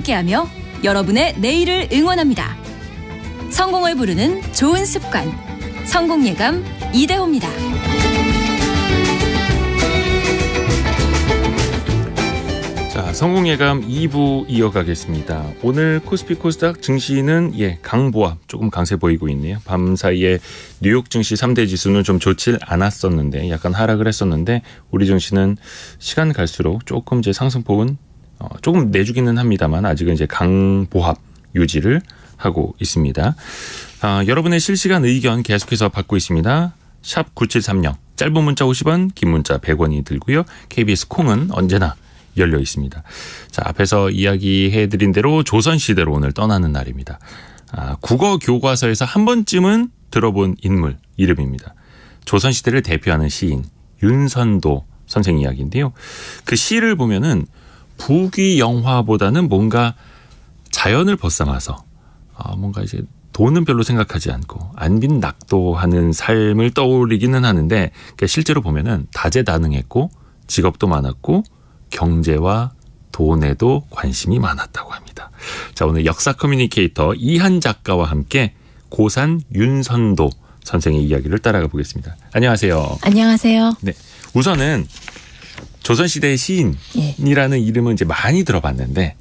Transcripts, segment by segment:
함께하며 여러분의 내일을 응원합니다. 성공을 부르는 좋은 습관, 성공예감 이대호입니다. 자, 성공예감 2부 이어가겠습니다. 오늘 코스피 코스닥 증시는 강보합, 조금 강세 보이고 있네요. 밤 사이에 뉴욕 증시 3대 지수는 좀 좋질 않았었는데 약간 하락을 했었는데 우리 증시는 시간 갈수록 조금 이제 상승폭은 조금 내주기는 합니다만 아직은 이제 강보합 유지를 하고 있습니다. 여러분의 실시간 의견 계속해서 받고 있습니다. 샵 9730 짧은 문자 50원, 긴 문자 100원이 들고요. KBS 콩은 언제나 열려 있습니다. 자, 앞에서 이야기해드린 대로 조선시대로 오늘 떠나는 날입니다. 국어 교과서에서 한 번쯤은 들어본 인물 이름입니다. 조선시대를 대표하는 시인 윤선도 선생 이야기인데요. 그 시를 보면은 부귀영화보다는 뭔가 자연을 벗삼아서 뭔가 이제 돈은 별로 생각하지 않고 안빈낙도하는 삶을 떠올리기는 하는데 실제로 보면은 다재다능했고 직업도 많았고 경제와 돈에도 관심이 많았다고 합니다. 자, 오늘 역사 커뮤니케이터 이한 작가와 함께 고산 윤선도 선생의 이야기를 따라가 보겠습니다. 안녕하세요. 안녕하세요. 네, 우선은 조선시대의 시인이라는 이름은 이제 많이 들어봤는데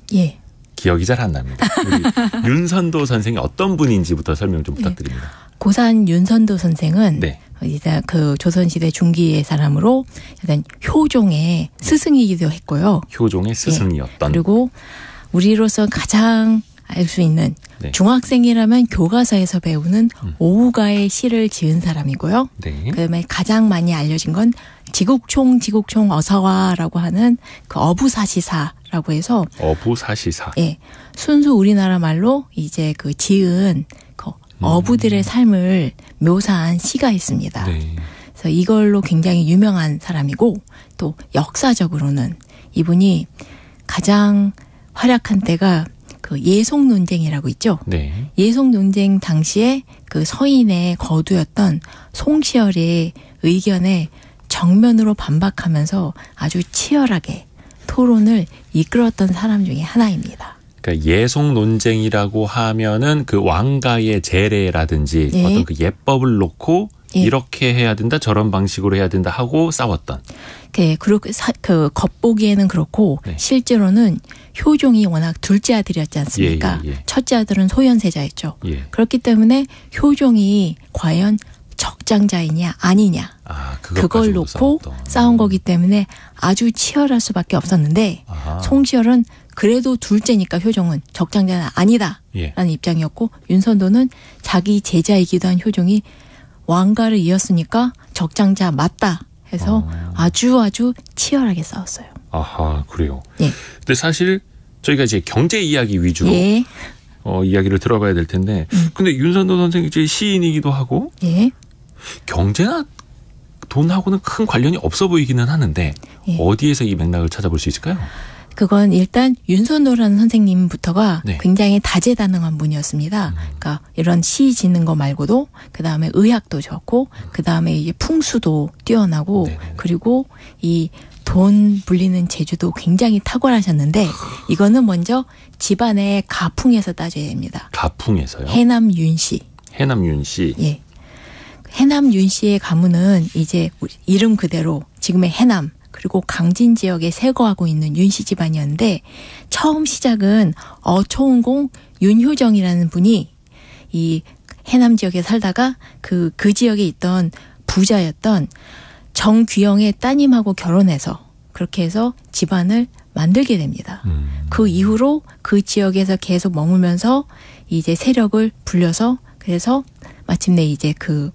기억이 잘 안 납니다. 우리 윤선도 선생이 어떤 분인지부터 설명 좀 부탁드립니다. 고산 윤선도 선생은 이제 그 조선시대 중기의 사람으로 약간 효종의 스승이기도 했고요. 효종의 스승이었던. 그리고 우리로서 가장 알 수 있는 중학생이라면 교과서에서 배우는 오후가의 시를 지은 사람이고요. 그다음에 가장 많이 알려진 건 지국총 어서와라고 하는 그 어부사시사라고 해서 어부사시사. 순수 우리나라 말로 이제 그 지은 그 어부들의 삶을 묘사한 시가 있습니다. 그래서 이걸로 굉장히 유명한 사람이고 또 역사적으로는 이분이 가장 활약한 때가 그 예송 논쟁이라고 있죠. 예송 논쟁 당시에 그 서인의 거두였던 송시열의 의견에 정면으로 반박하면서 아주 치열하게 토론을 이끌었던 사람 중에 하나입니다. 그러니까 예송 논쟁이라고 하면은 그 왕가의 제례라든지 어떤 그 예법을 놓고 이렇게 해야 된다, 저런 방식으로 해야 된다 하고 싸웠던. 그리고 그 겉보기에는 그렇고 실제로는 효종이 워낙 둘째 아들이었지 않습니까? 첫째 아들은 소현세자였죠. 그렇기 때문에 효종이 과연 적장자이냐 아니냐 그걸 놓고 싸운 거기 때문에 아주 치열할 수밖에 없었는데 송시열은 그래도 둘째니까 효종은 적장자는 아니다라는 입장이었고 윤선도는 자기 제자이기도 한 효종이 왕가를 이었으니까 적장자 맞다 해서 아주 치열하게 싸웠어요. 아하, 그래요. 근데 사실 저희가 이제 경제 이야기 위주로 이야기를 들어봐야 될 텐데 근데 윤선도 선생이 이제 시인이기도 하고 경제나 돈하고는 큰 관련이 없어 보이기는 하는데 어디에서 이 맥락을 찾아볼 수 있을까요? 그건 일단 윤선도라는 선생님부터가 굉장히 다재다능한 분이었습니다. 그러니까 이런 시 짓는 거 말고도 그다음에 의학도 좋고 그다음에 이게 풍수도 뛰어나고 그리고 이 돈 불리는 재주도 굉장히 탁월하셨는데 이거는 먼저 집안의 가풍에서 따져야 됩니다. 가풍에서요? 해남 윤씨. 해남 윤씨. 해남 윤씨의 가문은 이제 이름 그대로 지금의 해남 그리고 강진 지역에 세거하고 있는 윤씨 집안이었는데 처음 시작은 어초운공 윤효정이라는 분이 이 해남 지역에 살다가 그 지역에 있던 부자였던 정귀영의 따님하고 결혼해서 그렇게 해서 집안을 만들게 됩니다. 그 이후로 그 지역에서 계속 머물면서 이제 세력을 불려서 그래서 마침내 이제 그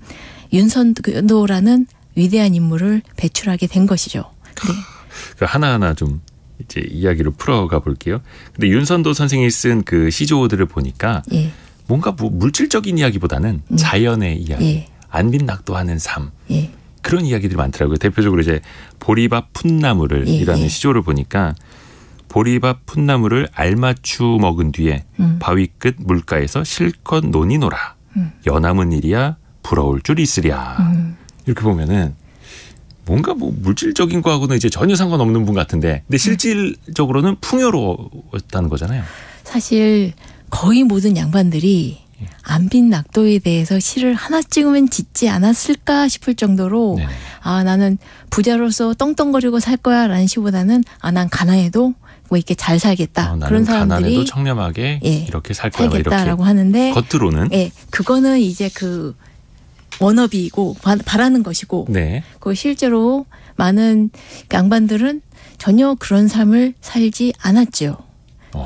윤선도라는 위대한 인물을 배출하게 된 것이죠. 하나하나 좀 이제 이야기를 풀어가 볼게요. 근데 윤선도 선생이 쓴 그 시조들을 보니까 뭔가 물질적인 이야기보다는 자연의 이야기, 안빈낙도하는 삶 그런 이야기들이 많더라고요. 대표적으로 이제 보리밥 풋나물을 이라는 시조를 보니까 보리밥 풋나물을 알맞추 먹은 뒤에 바위 끝 물가에서 실컷 논이 놀아 여남은 일이야 부러울 줄 있으랴. 이렇게 보면은 뭔가 물질적인 거하고는 이제 전혀 상관없는 분 같은데 근데 실질적으로는 풍요로웠다는 거잖아요. 사실 거의 모든 양반들이 안빈 낙도에 대해서 시를 하나쯤은 짓지 않았을까 싶을 정도로 네네. 나는 부자로서 떵떵거리고 살 거야 라는 시보다는 난 가난해도 뭐 이렇게 잘 살겠다. 나는 그런 사람들이 가난해도 청렴하게 이렇게 살 거야. 살겠다라고 이렇게. 하는데 겉으로는 그거는 이제 그 워너비이고 바라는 것이고 네. 그 실제로 많은 양반들은 전혀 그런 삶을 살지 않았죠.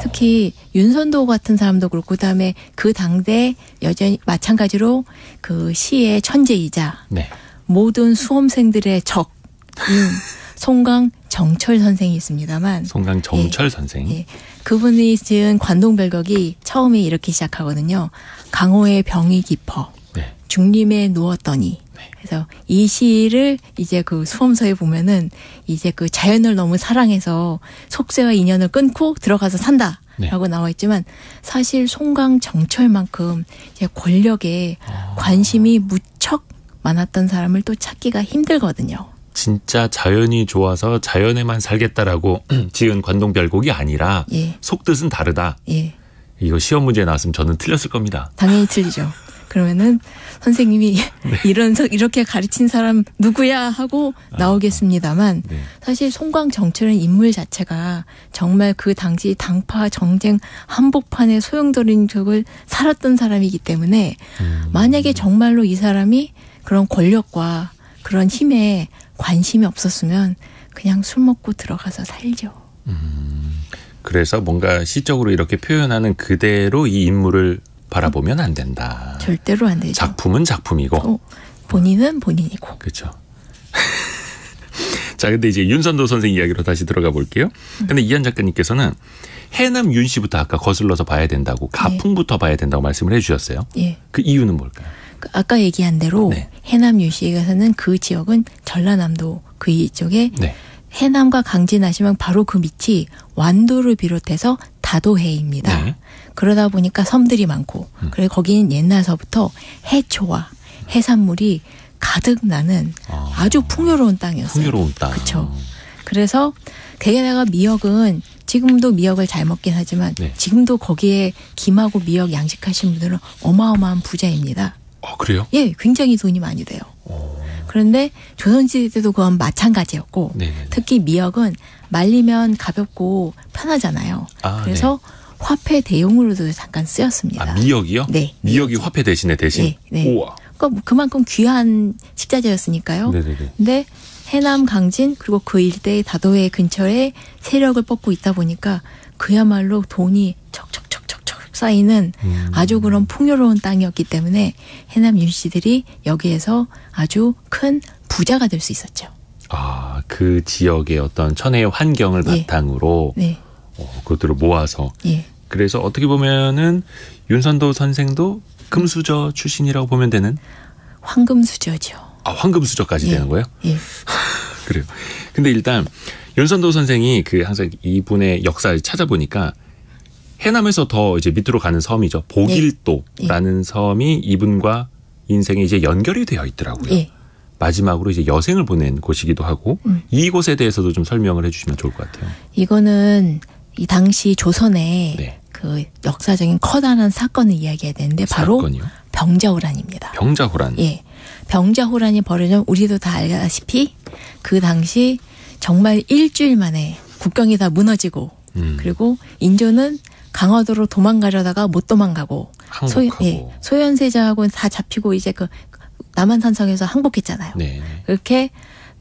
특히 윤선도 같은 사람도 그렇고 그다음에 그 당대 여전히 마찬가지로 그 시의 천재이자 네. 모든 수험생들의 적인 송강정철 선생이 있습니다만 송강정철 선생. 그분이 지은 관동별곡이 처음에 이렇게 시작하거든요. 강호의 병이 깊어 네. 중림에 누웠더니 그래서 이 시를 이제 그 수험서에 보면은 이제 그 자연을 너무 사랑해서 속세와 인연을 끊고 들어가서 산다라고 나와 있지만 사실 송강정철만큼 이제 권력에 관심이 무척 많았던 사람을 또 찾기가 힘들거든요. 진짜 자연이 좋아서 자연에만 살겠다라고 지은 관동별곡이 아니라 속뜻은 다르다. 이거 시험 문제에 나왔으면 저는 틀렸을 겁니다. 당연히 틀리죠. 그러면은 선생님이 이렇게 가르친 사람 누구야 하고 나오겠습니다만 사실 송강정철은 인물 자체가 정말 그 당시 당파 정쟁 한복판에 소용돌이인 적을 살았던 사람이기 때문에 만약에 정말로 이 사람이 그런 권력과 그런 힘에 관심이 없었으면 그냥 술 먹고 들어가서 살죠. 그래서 뭔가 시적으로 이렇게 표현하는 그대로 이 인물을 바라보면 안 된다. 절대로 안 되죠. 작품은 작품이고 본인은 본인이고. 그렇죠. 자, 근데 이제 윤선도 선생 이야기로 다시 들어가 볼게요. 근데 이한 작가님께서는 해남 윤 씨부터 아까 거슬러서 봐야 된다고 가풍부터 봐야 된다고 말씀을 해 주셨어요. 그 이유는 뭘까요? 아까 얘기한 대로 해남 윤 씨에서는 그 지역은 전라남도 그 이쪽에 해남과 강진 하시면 바로 그 밑이 완도를 비롯해서 다도해입니다. 그러다 보니까 섬들이 많고 그리고 거기는 옛날서부터 해초와 해산물이 가득 나는 아주 풍요로운 땅이었어요. 풍요로운 땅. 그렇죠. 그래서 게다가 미역은 지금도 미역을 잘 먹긴 하지만 지금도 거기에 김하고 미역 양식하시는 분들은 어마어마한 부자입니다. 그래요? 굉장히 돈이 많이 돼요. 그런데 조선시대 때도 그건 마찬가지였고 특히 미역은 말리면 가볍고 편하잖아요. 그래서 화폐 대용으로도 잠깐 쓰였습니다. 미역이요? 네. 미역이 화폐 대신. 우와. 그러니까 그만큼 귀한 식자재였으니까요. 근데 해남 강진 그리고 그 일대의 다도해 근처에 세력을 뻗고 있다 보니까 그야말로 돈이 척척척척척 쌓이는 아주 그런 풍요로운 땅이었기 때문에 해남 윤씨들이 여기에서 아주 큰 부자가 될 수 있었죠. 그 지역의 어떤 천혜의 환경을 바탕으로 그것들을 모아서 그래서 어떻게 보면은 윤선도 선생도 금수저 출신이라고 보면 되는? 황금수저죠. 황금수저까지 되는 거예요? 그래요. 근데 일단 윤선도 선생이 그 항상 이분의 역사를 찾아보니까 해남에서 더 이제 밑으로 가는 섬이죠. 보길도라는 섬이 이분과 인생에 이제 연결이 되어 있더라고요. 마지막으로 이제 여생을 보낸 곳이기도 하고 이곳에 대해서도 좀 설명을 해주시면 좋을 것 같아요. 이거는 이 당시 조선의 그 역사적인 커다란 사건을 이야기해야 되는데 바로 병자호란입니다. 병자호란. 병자호란이 벌어져 우리도 다 알다시피 그 당시 정말 일주일 만에 국경이 다 무너지고 그리고 인조는 강화도로 도망가려다가 못 도망가고 소현세자하고 다 잡히고 이제 그 남한산성에서 항복했잖아요. 그렇게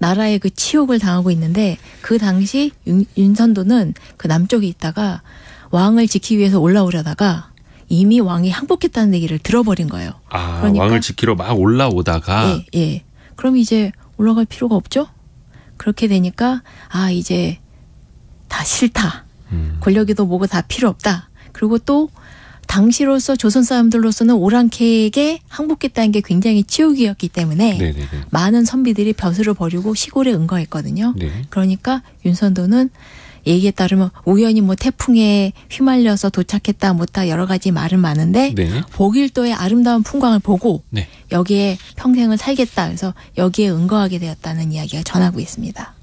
나라의 그 치욕을 당하고 있는데 그 당시 윤선도는 그 남쪽에 있다가 왕을 지키기 위해서 올라오려다가 이미 왕이 항복했다는 얘기를 들어버린 거예요. 그러니까 왕을 지키러 막 올라오다가 그럼 이제 올라갈 필요가 없죠? 그렇게 되니까 이제 다 싫다. 권력이도 뭐고 다 필요 없다. 그리고 또 당시로서 조선 사람들로서는 오랑캐에게 항복했다는 게 굉장히 치욕이었기 때문에 많은 선비들이 벼슬을 버리고 시골에 응거했거든요. 그러니까 윤선도는 얘기에 따르면 우연히 뭐 태풍에 휘말려서 도착했다 못하 여러 가지 말은 많은데 보길도의 아름다운 풍광을 보고 여기에 평생을 살겠다. 그래서 여기에 응거하게 되었다는 이야기가 전하고 있습니다.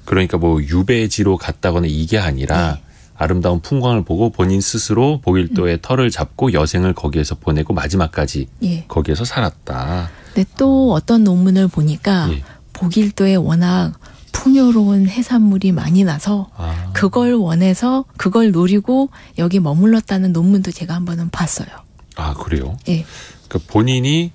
그러니까 뭐 유배지로 갔다거나 이게 아니라 아름다운 풍광을 보고 본인 스스로 보길도의 터를 잡고 여생을 거기에서 보내고 마지막까지 예. 거기에서 살았다. 근데 또 어떤 논문을 보니까 예. 보길도에 워낙 풍요로운 해산물이 많이 나서 그걸 원해서 그걸 노리고 여기 머물렀다는 논문도 제가 한 번은 봤어요. 아, 그래요? 예. 그러니까 본인이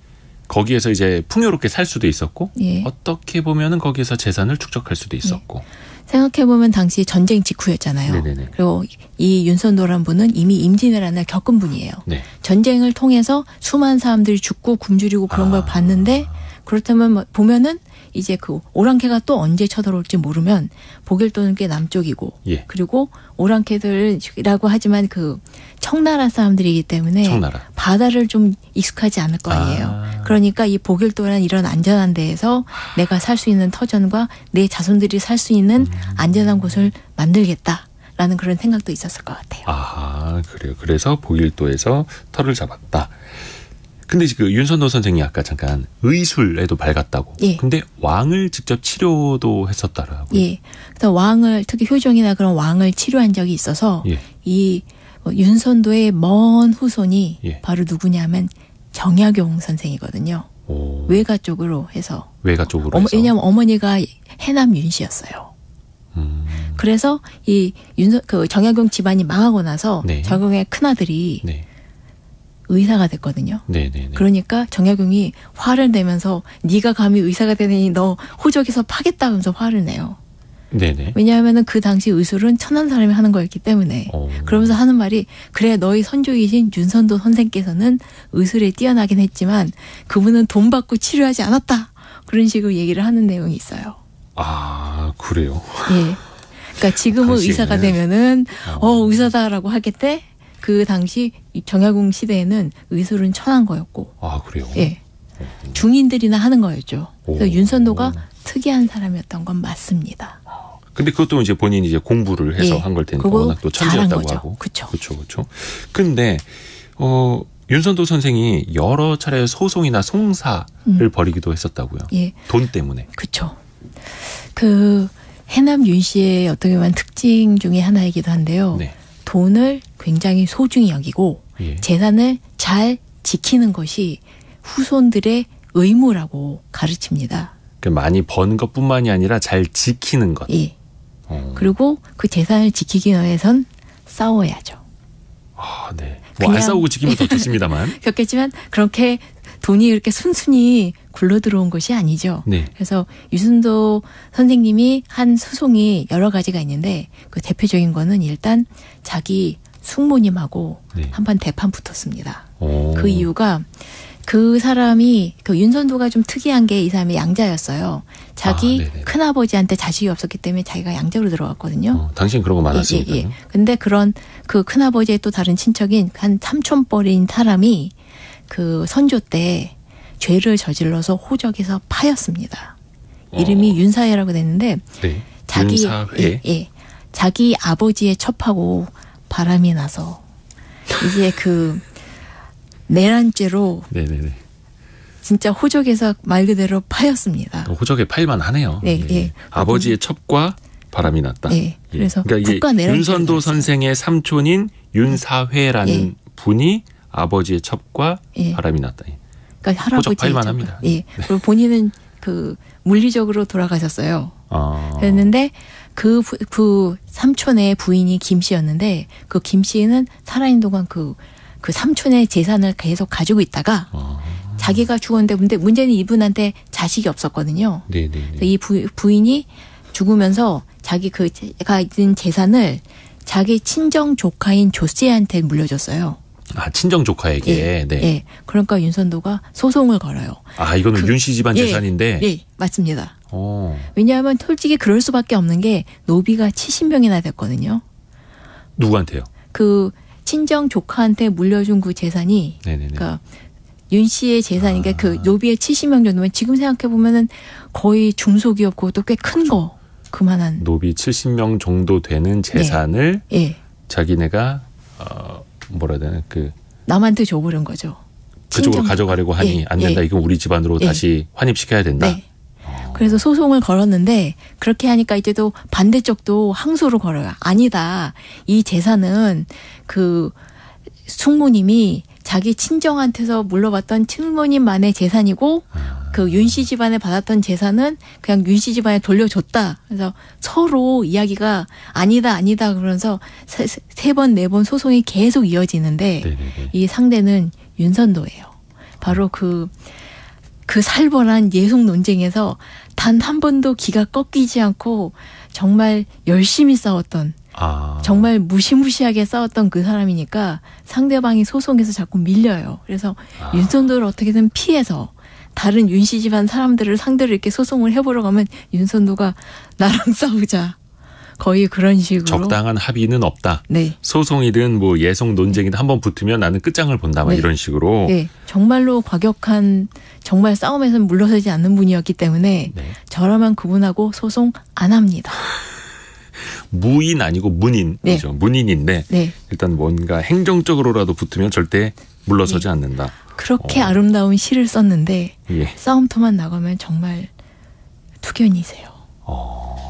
거기에서 이제 풍요롭게 살 수도 있었고 예. 어떻게 보면은 거기에서 재산을 축적할 수도 있었고. 생각해보면 당시 전쟁 직후였잖아요. 네네네. 그리고 이 윤선도란 분은 이미 임진왜란을 겪은 분이에요. 네. 전쟁을 통해서 수많은 사람들이 죽고 굶주리고 그런 걸 봤는데 그렇다면 뭐 보면은 이제 그 오랑캐가 또 언제 쳐들어올지 모르면 보길도는 꽤 남쪽이고 예. 그리고 오랑캐들이라고 하지만 그 청나라 사람들이기 때문에 청나라. 바다를 좀 익숙하지 않을 거 아니에요. 그러니까 이 보길도라는 이런 안전한 데에서 내가 살 수 있는 터전과 내 자손들이 살 수 있는 안전한 곳을 만들겠다라는 그런 생각도 있었을 것 같아요. 아, 그래요. 그래서 보길도에서 터를 잡았다. 근데 그 윤선도 선생이 아까 잠깐 의술에도 밝았다고. 예. 근데 왕을 직접 치료도 했었다라고. 예. 그래서 왕을 특히 효종이나 그런 왕을 치료한 적이 있어서 예. 이 윤선도의 먼 후손이 예. 바로 누구냐면 정약용 선생이거든요. 오. 외가 쪽으로 해서. 외가 쪽으로 해서. 왜냐하면 어머니가 해남 윤씨였어요. 그래서 이 그 정약용 집안이 망하고 나서 네. 정약용의 큰아들이 네. 의사가 됐거든요. 네네네. 그러니까 정약용이 화를 내면서 네가 감히 의사가 되느니 너 호적에서 파겠다 하면서 화를 내요. 네네. 왜냐하면 그 당시 의술은 천한 사람이 하는 거였기 때문에. 그러면서 하는 말이 그래 너희 선조이신 윤선도 선생께서는 의술에 뛰어나긴 했지만 그분은 돈 받고 치료하지 않았다. 그런 식으로 얘기를 하는 내용이 있어요. 아, 그래요. 예. 그러니까 지금은 당시에는. 의사가 되면은 의사다라고 하겠대. 그 당시 정약용 시대에는 의술은 천한 거였고. 아, 그래요. 예. 중인들이나 하는 거였죠. 그래서 오. 윤선도가 특이한 사람이었던 건 맞습니다. 근데 그것도 이제 본인이 이제 공부를 해서 예. 한 걸 테니까 그거 워낙 또 잘한 천재였다고 거죠. 하고. 그쵸. 그렇죠. 근데 윤선도 선생이 여러 차례 소송이나 송사를 벌이기도 했었다고요. 예. 돈 때문에. 그렇죠. 그 해남 윤 씨의 어떻게 보면 특징 중에 하나이기도 한데요. 네. 돈을 굉장히 소중히 여기고 예. 재산을 잘 지키는 것이 후손들의 의무라고 가르칩니다. 많이 번 것뿐만이 아니라 잘 지키는 것. 예. 그리고 그 재산을 지키기 위해선 싸워야죠. 아, 네. 뭐 안 그냥 싸우고 지키면 더 좋습니다만. 그렇겠지만 그렇게 돈이 이렇게 순순히 굴러 들어온 것이 아니죠. 네. 그래서 유순도 선생님이 한 소송이 여러 가지가 있는데 그 대표적인 거는 일단 자기 숙모님하고 네. 한판 대판 붙었습니다. 오. 그 이유가 그 사람이 그 윤선도가 좀 특이한 게 이 사람이 양자였어요. 자기 네네. 큰아버지한테 자식이 없었기 때문에 자기가 양자로 들어갔거든요. 당신 그런 거 많았으니까요. 예. 근데 그런 그 큰아버지의 또 다른 친척인 한 삼촌뻘인 사람이 그 선조 때 죄를 저질러서 호적에서 파였습니다. 이름이 윤사회라고 됐는데 네. 자기 윤사회. 예. 자기 아버지의 첩하고 바람이 나서 이제 그 내란죄로 네네네. 진짜 호적에서 말 그대로 파였습니다. 호적에 파일만 하네요. 네, 예. 아버지의 첩과 바람이 났다. 네. 그래서 그러니까 이게 국가 내란죄를 윤선도 했어요. 선생의 삼촌인 윤사회라는 예. 분이 아버지의 첩과 예. 바람이 났다. 그러니까 할아버지 호적 팔만 합니다. 예. 그리고 본인은 그 물리적으로 돌아가셨어요. 아. 그랬는데 그 삼촌의 부인이 김 씨였는데 그 김 씨는 살아있는 동안 그 삼촌의 재산을 계속 가지고 있다가 자기가 죽었는데 문제는 이분한테 자식이 없었거든요. 네네네. 이 부인이 죽으면서 자기 그가 있는 재산을 자기 친정 조카인 조씨한테 물려줬어요. 아, 친정 조카에게. 예, 네. 예. 그러니까 윤선도가 소송을 걸어요. 아, 이거는 윤씨 집안 예, 재산인데. 예, 맞습니다. 오. 왜냐하면 솔직히 그럴 수밖에 없는 게 노비가 70명이나 됐거든요. 누구한테요? 그 친정 조카한테 물려준 그 재산이 네네네. 그러니까 윤 씨의 재산이 그러니까 그 노비의 70명 정도면 지금 생각해 보면은 거의 중소기업 그것도 꽤 큰 거. 그만한 노비 70명 정도 되는 재산을 예. 자기네가 뭐라 해야 되나 남한테 줘버린 거죠. 그쪽으로 친정 가져가려고 하니 예, 안 된다. 예. 이건 우리 집안으로 예. 다시 환입시켜야 된다. 네. 그래서 소송을 걸었는데 그렇게 하니까 이제 또 반대쪽도 항소를 걸어요. 아니다. 이 재산은 그 숙모님이 자기 친정한테서 물러받던 친모님만의 재산이고 그 윤씨 집안에 받았던 재산은 그냥 윤씨 집안에 돌려줬다. 그래서 서로 이야기가 아니다 그러면서 세 번, 네 번 소송이 계속 이어지는데 네네네. 이 상대는 윤선도예요. 바로 그 살벌한 예속 논쟁에서 단 한 번도 기가 꺾이지 않고 정말 열심히 싸웠던 정말 무시무시하게 싸웠던 그 사람이니까 상대방이 소송에서 자꾸 밀려요. 그래서 윤선도를 어떻게든 피해서 다른 윤씨 집안 사람들을 상대로 이렇게 소송을 해보려고 하면 윤선도가 나랑 싸우자. 거의 그런 식으로. 적당한 합의는 없다. 네. 소송이든 뭐 예속 논쟁이든 한번 붙으면 나는 끝장을 본다. 막 이런 식으로. 네. 정말로 과격한 정말 싸움에서는 물러서지 않는 분이었기 때문에 저라면 그분하고 소송 안 합니다. 무인 아니고 문인. 네. 그렇죠. 문인인데 일단 뭔가 행정적으로라도 붙으면 절대 물러서지 않는다. 그렇게 아름다운 시를 썼는데 예. 싸움터만 나가면 정말 투견이세요.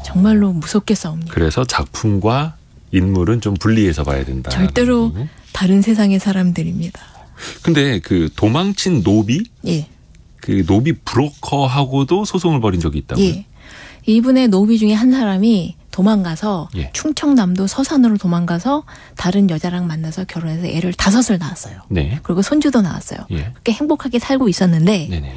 정말로 무섭게 싸웁니다. 그래서 작품과 인물은 좀 분리해서 봐야 된다. 절대로 다른 세상의 사람들입니다. 근데 그 도망친 노비? 예. 그 노비 브로커하고도 소송을 벌인 적이 있다고요? 예. 이분의 노비 중에 한 사람이 도망가서 충청남도 서산으로 도망가서 다른 여자랑 만나서 결혼해서 애를 5을 낳았어요. 네. 그리고 손주도 낳았어요. 그렇게 행복하게 살고 있었는데 네네네.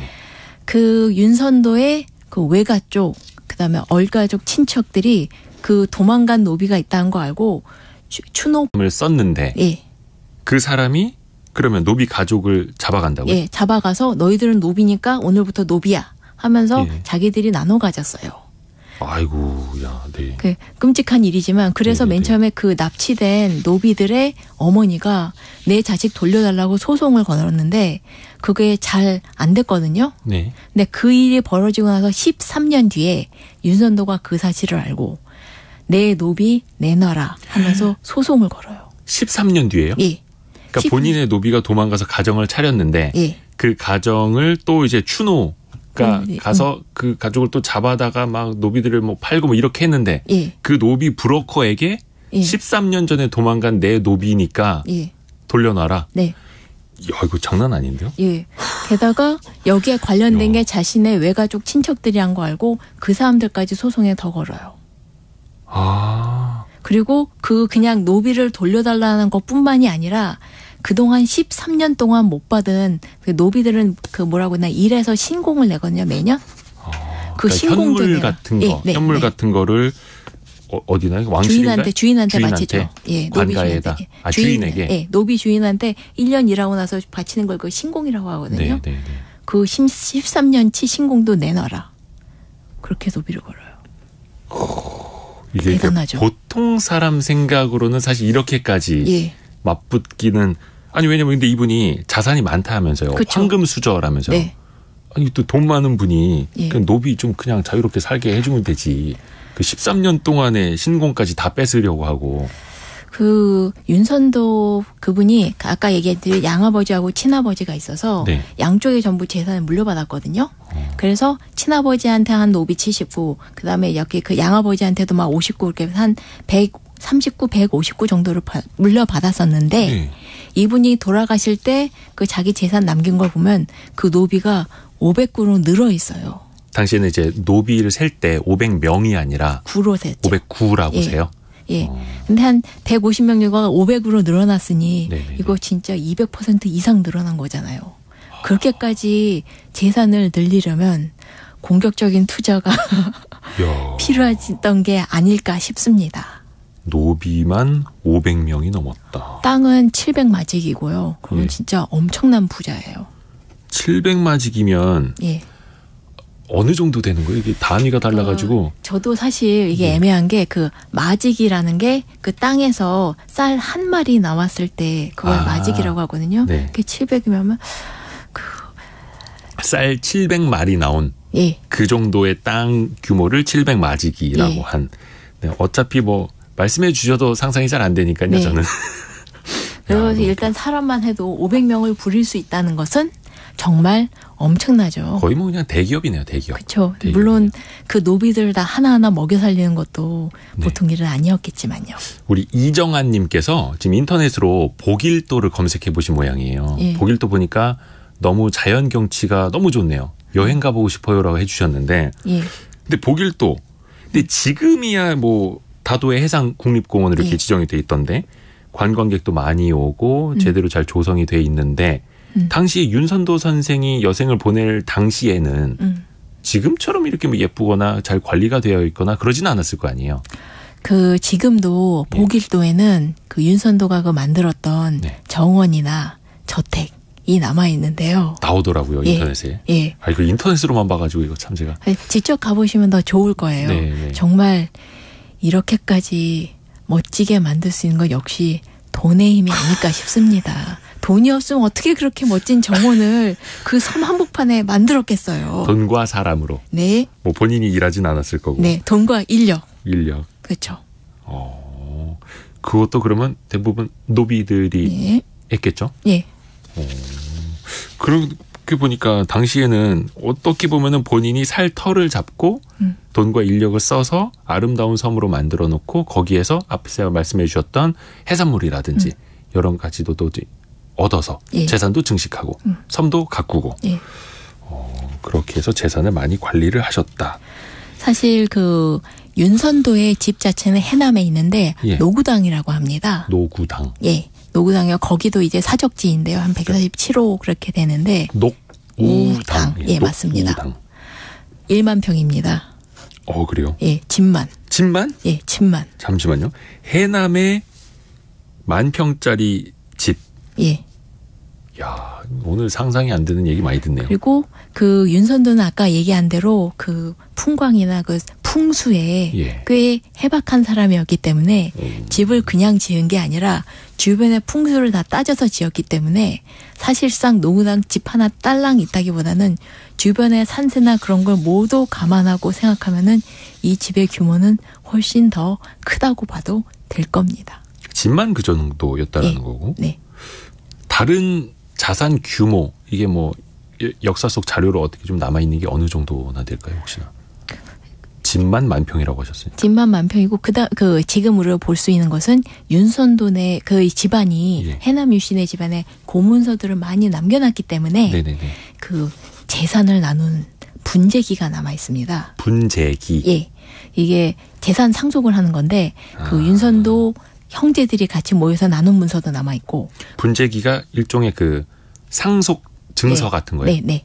그 윤선도의 그 외가 쪽 그다음에 얼가족 친척들이 그 도망간 노비가 있다는 거 알고 추노를 썼는데 그 사람이 그러면 노비 가족을 잡아간다고요? 예, 잡아가서 너희들은 노비니까 오늘부터 노비야 하면서 자기들이 나눠 가졌어요. 아이고, 야, 네. 그 끔찍한 일이지만 그래서 맨 처음에 그 납치된 노비들의 어머니가 내 자식 돌려달라고 소송을 걸었는데 그게 잘 안 됐거든요. 네. 근데 그 일이 벌어지고 나서 13년 뒤에 윤선도가 그 사실을 알고 내 노비 내놔라 하면서 소송을 걸어요. 13년 뒤에요? 예. 그러니까 본인의 노비가 도망가서 가정을 차렸는데 그 가정을 또 이제 추노 가서 그 가족을 또 잡아다가 막 노비들을 뭐 팔고 뭐 이렇게 했는데 그 노비 브로커에게 13년 전에 도망간 내 노비니까 돌려놔라. 네. 야, 이거 장난 아닌데요? 예. 게다가 여기에 관련된 게 자신의 외가족 친척들이란 거 알고 그 사람들까지 소송에 더 걸어요. 그리고 그냥 노비를 돌려달라는 것뿐만이 아니라 그동안 13년 동안 못 받은 그 노비들은 그 뭐라고 했나 일해서 신공을 내거든요, 매년. 그 그러니까 신공도 현물 같은 거, 현물 같은 거를 어디나 왕실인가요? 주인한테 바치죠. 예, 관가에다. 주인에게. 예, 노비 주인한테 1년 일하고 나서 바치는 걸 그 신공이라고 하거든요. 그 13년치 신공도 내놔라. 그렇게 노비를 걸어요. 이게 대단하죠. 보통 사람 생각으로는 사실 이렇게까지 맞붙기는 아니 왜냐면 근데 이분이 자산이 많다 하면서요. 그쵸. 황금 수저라면서. 네. 아니 또 돈 많은 분이 그냥 노비 좀 그냥 자유롭게 살게 해주면 되지. 그 13년 동안의 신공까지 다 뺏으려고 하고. 그 윤선도 그분이 아까 얘기했듯이 양아버지하고 친아버지가 있어서 양쪽에 전부 재산을 물려받았거든요. 그래서 친아버지한테 한 노비 79, 그다음에 여기 그 양아버지한테도 막 59 이렇게 한 139, 159 정도를 물려받았었는데 이분이 돌아가실 때 그 자기 재산 남긴 걸 보면 그 노비가 500구로 늘어 있어요. 당시에는 이제 노비를 셀 때 500명이 아니라 9로 셌죠. 509라고 세요? 예. 근데 한 150명 정도가 500으로 늘어났으니 이거 진짜 200% 이상 늘어난 거잖아요. 그렇게까지 재산을 늘리려면 공격적인 투자가 필요했던 게 아닐까 싶습니다. 노비만 500명이 넘었다. 땅은 700마직이고요. 그러면 진짜 엄청난 부자예요. 700마직이면 어느 정도 되는 거예요? 이게 단위가 달라가지고. 저도 사실 이게 애매한 게 그 마직이라는 게 그 땅에서 쌀 한 마리 나왔을 때 그걸 마직이라고 하거든요. 그게 700이면 쌀 700마리 나온 그 정도의 땅 규모를 700마직이라고 한. 어차피 뭐 말씀해 주셔도 상상이 잘 안 되니까요. 저는. 그래서 일단 사람만 해도 500명을 부릴 수 있다는 것은 정말 엄청나죠. 거의 뭐 그냥 대기업이네요, 대기업. 그렇죠. 대기업이네요. 물론 그 노비들 다 하나하나 먹여 살리는 것도 네. 보통 일은 아니었겠지만요. 우리 이정한님께서 지금 인터넷으로 보길도를 검색해 보신 모양이에요. 예. 보길도 보니까 너무 자연 경치가 너무 좋네요. 여행 가보고 싶어요라고 해주셨는데, 예. 근데 보길도, 근데 지금이야 뭐 다도해 해상 국립공원으로 이렇게 예. 지정이 돼 있던데 관광객도 많이 오고 제대로 잘 조성이 돼 있는데 당시 윤선도 선생이 여생을 보낼 당시에는 지금처럼 이렇게 뭐 예쁘거나 잘 관리가 되어 있거나 그러지는 않았을 거 아니에요. 그 지금도 예. 보길도에는 그 윤선도가 그 만들었던 네. 정원이나 저택이 남아 있는데요. 나오더라고요, 예. 인터넷에. 예. 아, 이거 인터넷으로만 봐가지고 이거 참 제가. 직접 가보시면 더 좋을 거예요. 네, 네. 정말 이렇게까지 멋지게 만들 수 있는 건 역시 돈의 힘이 아닐까 싶습니다. 돈이 없으면 어떻게 그렇게 멋진 정원을 그 섬 한복판에 만들었겠어요. 돈과 사람으로. 네, 뭐 본인이 일하진 않았을 거고. 네, 돈과 인력. 인력. 그렇죠. 그것도 그러면 대부분 노비들이 예, 했겠죠? 예, 그렇게 보니까 당시에는 어떻게 보면은 본인이 살 터를 잡고 돈과 인력을 써서 아름다운 섬으로 만들어 놓고 거기에서 앞서 말씀해 주셨던 해산물이라든지 여러 가지도 또 얻어서 예. 재산도 증식하고 섬도 가꾸고 예. 그렇게 해서 재산을 많이 관리를 하셨다. 사실 그 윤선도의 집 자체는 해남에 있는데 예. 노구당이라고 합니다. 노구당. 예, 노구당이요. 거기도 이제 사적지인데요. 한 147호 그렇게 되는데 녹우당. 예, 맞습니다. 녹우당. 1만 평입니다. 그래요? 예, 집만. 집만? 예, 집만. 잠시만요. 해남에 10,000평짜리 집. 예. 야, 오늘 상상이 안 되는 얘기 많이 듣네요. 그리고 그 윤선도는 아까 얘기한 대로 그 풍광이나 그 풍수에 예. 꽤 해박한 사람이었기 때문에 집을 그냥 지은 게 아니라 주변의 풍수를 다 따져서 지었기 때문에 사실상 노구당 집 하나 딸랑 있다기보다는 주변의 산세나 그런 걸 모두 감안하고 생각하면은 이 집의 규모는 훨씬 더 크다고 봐도 될 겁니다. 집만 그 정도였다라는 예. 거고. 네. 다른 자산 규모 이게 뭐 역사 속 자료로 어떻게 좀 남아 있는 게 어느 정도나 될까요, 혹시나? 집만 10,000평이라고 하셨어요. 집만 10,000평이고 그 지금 우리가 볼 수 있는 것은 윤선도네 그 집안이 예. 해남 유신의 집안에 고문서들을 많이 남겨놨기 때문에 네네네. 그 재산을 나눈 분재기가 남아 있습니다. 분재기. 예, 이게 재산 상속을 하는 건데 그 윤선도 형제들이 같이 모여서 나눈 문서도 남아 있고. 분재기가 일종의 그 상속 증서 네. 같은 거예요. 네, 네.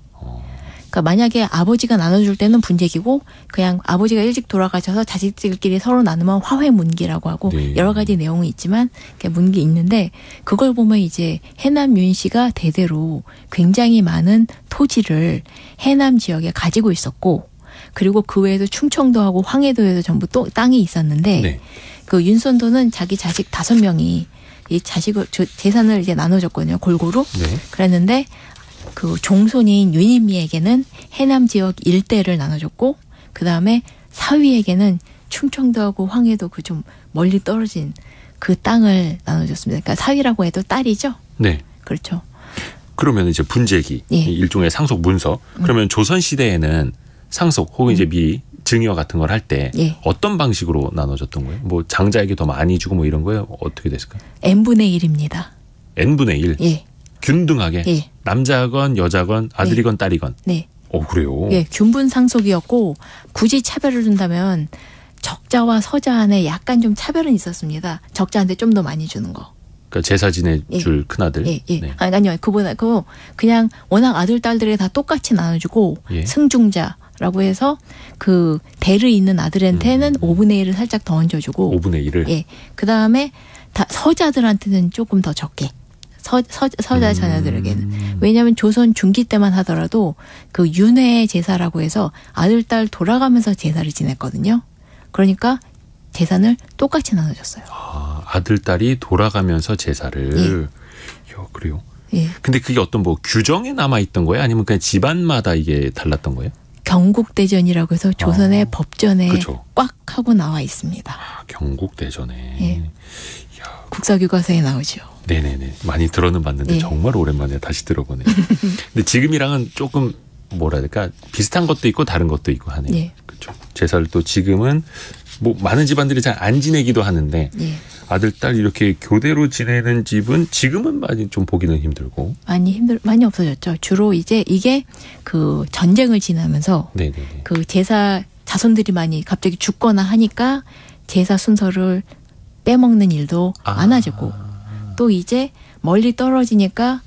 그러니까 만약에 아버지가 나눠줄 때는 분재기고 그냥 아버지가 일찍 돌아가셔서 자식들끼리 서로 나누면 화훼문기라고 하고 네. 여러 가지 내용이 있지만 문기 있는데 그걸 보면 이제 해남 윤씨가 대대로 굉장히 많은 토지를 해남 지역에 가지고 있었고 그리고 그 외에도 충청도하고 황해도에도 전부 또 땅이 있었는데 네. 그 윤선도는 자기 자식 5명이 이 자식을 재산을 이제 나눠줬거든요. 골고루. 네. 그랬는데 그 종손인 윤인미에게는 해남 지역 일대를 나눠줬고 그 다음에 사위에게는 충청도하고 황해도 그 좀 멀리 떨어진 그 땅을 나눠줬습니다. 그러니까 사위라고 해도 딸이죠. 네. 그렇죠. 그러면 이제 분재기 예. 일종의 상속 문서. 그러면 조선 시대에는 상속 혹은 이제 증여 같은 걸 할 때 예. 어떤 방식으로 나눠줬던 거예요? 뭐 장자에게 더 많이 주고 뭐 이런 거예요? 어떻게 됐을까요? n분의 1입니다. n분의 1. 예. 균등하게. 예. 남자건 여자건 아들이건 딸이건. 네. 그래요? 예, 균분 상속이었고 굳이 차별을 준다면 적자와 서자 안에 약간 좀 차별은 있었습니다. 적자한테 좀 더 많이 주는 거. 그러니까 제사 지내줄 예. 큰아들. 예, 예. 네. 아니요. 그거 그냥 워낙 아들, 딸들이 다 똑같이 나눠주고 예. 승중자라고 해서 그 대를 잇는 아들한테는 5분의 1을 살짝 더 얹어주고 5분의 1을. 예. 그 다음에 서자들한테는 조금 더 적게. 서자 자녀들에게는. 왜냐하면 조선 중기 때만 하더라도 그 윤회 제사라고 해서 아들, 딸 돌아가면서 제사를 지냈거든요. 그러니까 재산을 똑같이 나눠줬어요. 아들, 딸이 돌아가면서 제사를. 야, 그래요? 예. 근데 그게 어떤 뭐 규정에 남아있던 거예요? 아니면 그냥 집안마다 이게 달랐던 거예요? 경국대전이라고 해서 조선의 법전에 그쵸. 꽉 하고 나와 있습니다. 경국대전에. 예. 야, 국사교과서에 나오죠. 네네네. 많이 들어는 봤는데 네. 정말 오랜만에 다시 들어보네요. 근데 지금이랑은 조금 뭐라 해야 될까 비슷한 것도 있고 다른 것도 있고 하네요. 네. 그렇죠. 제사를 또 지금은 뭐 많은 집안들이 잘 안 지내기도 하는데 네. 아들 딸 이렇게 교대로 지내는 집은 지금은 많이 좀 보기는 힘들고 많이 없어졌죠. 주로 이제 이게 그 전쟁을 지나면서 네네네. 그 제사 자손들이 많이 갑자기 죽거나 하니까 제사 순서를 빼먹는 일도 많아졌고 또 이제 멀리 떨어지니까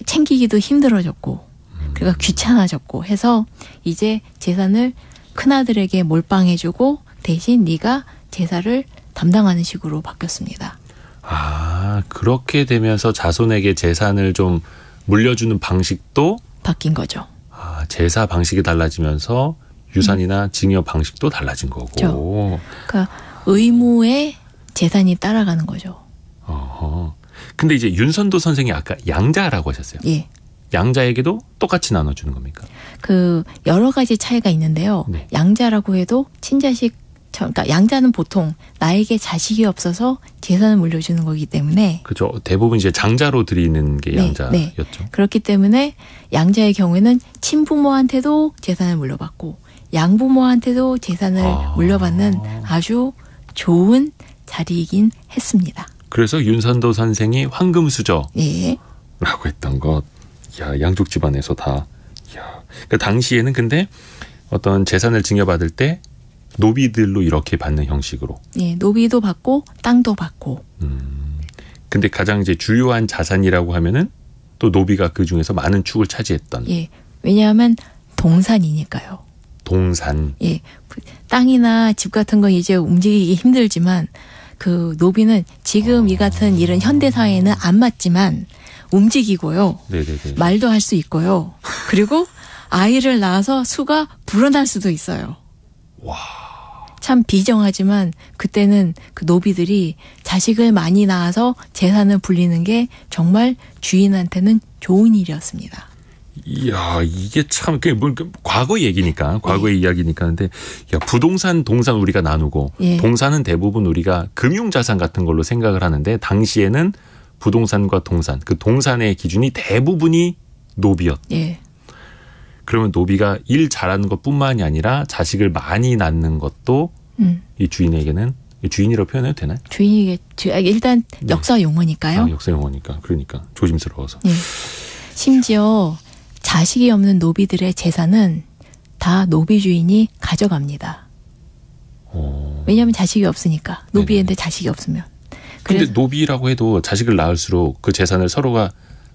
챙기기도 힘들어졌고 그러니까 귀찮아졌고 해서 이제 제사를 큰아들에게 몰빵해주고 대신 네가 제사를 담당하는 식으로 바뀌었습니다. 아, 그렇게 되면서 자손에게 재산을 좀 물려주는 방식도 바뀐 거죠. 아, 제사 방식이 달라지면서 유산이나 증여 방식도 달라진 거고. 그렇죠. 그러니까 의무에 재산이 따라가는 거죠. 어허. 근데 이제 윤선도 선생이 아까 양자라고 하셨어요. 예. 양자에게도 똑같이 나눠주는 겁니까? 그 여러 가지 차이가 있는데요. 네. 양자라고 해도 친자식, 그러니까 양자는 보통 나에게 자식이 없어서 재산을 물려주는 거기 때문에 그렇죠. 대부분 이제 장자로 드리는 게 네, 양자였죠. 그렇기 때문에 양자의 경우에는 친부모한테도 재산을 물려받고 양부모한테도 재산을 물려받는 아주 좋은 자리이긴 했습니다. 그래서 윤선도 선생이 황금수저라고 예. 했던 것. 야, 양쪽 집안에서 다. 야. 그 당시에는 근데 어떤 재산을 증여받을 때 노비들로 이렇게 받는 형식으로. 예, 노비도 받고 땅도 받고. 근데 가장 이제 주요한 자산이라고 하면은 또 노비가 그 중에서 많은 축을 차지했던. 예. 왜냐하면 동산이니까요. 동산. 예. 땅이나 집 같은 건 이제 움직이기 힘들지만 그 노비는 지금 이 같은 일은 현대 사회에는 안 맞지만 움직이고요. 네네네. 말도 할 수 있고요. 그리고 아이를 낳아서 수가 불어날 수도 있어요. 와. 참 비정하지만 그때는 그 노비들이 자식을 많이 낳아서 재산을 불리는 게 정말 주인한테는 좋은 일이었습니다. 이야, 이게 참, 그게 뭐, 과거 얘기니까, 과거의 이야기니까. 근데, 야, 부동산, 동산 우리가 나누고, 예. 동산은 대부분 우리가 금융자산 같은 걸로 생각을 하는데, 당시에는 부동산과 동산, 그 동산의 기준이 대부분이 노비였. 예. 그러면 노비가 일 잘하는 것 뿐만이 아니라 자식을 많이 낳는 것도 이 주인에게는, 주인이라고 표현해도 되나요? 일단 역사 용어니까요. 아, 역사 용어니까. 그러니까. 조심스러워서. 예. 심지어 자식이 없는 노비들의 재산은 다 노비 주인이 가져갑니다. 왜냐하면 자식이 없으니까. 노비한테 자식이 없으면. 근데 노비라고 해도 자식을 낳을수록 그 재산을 서로가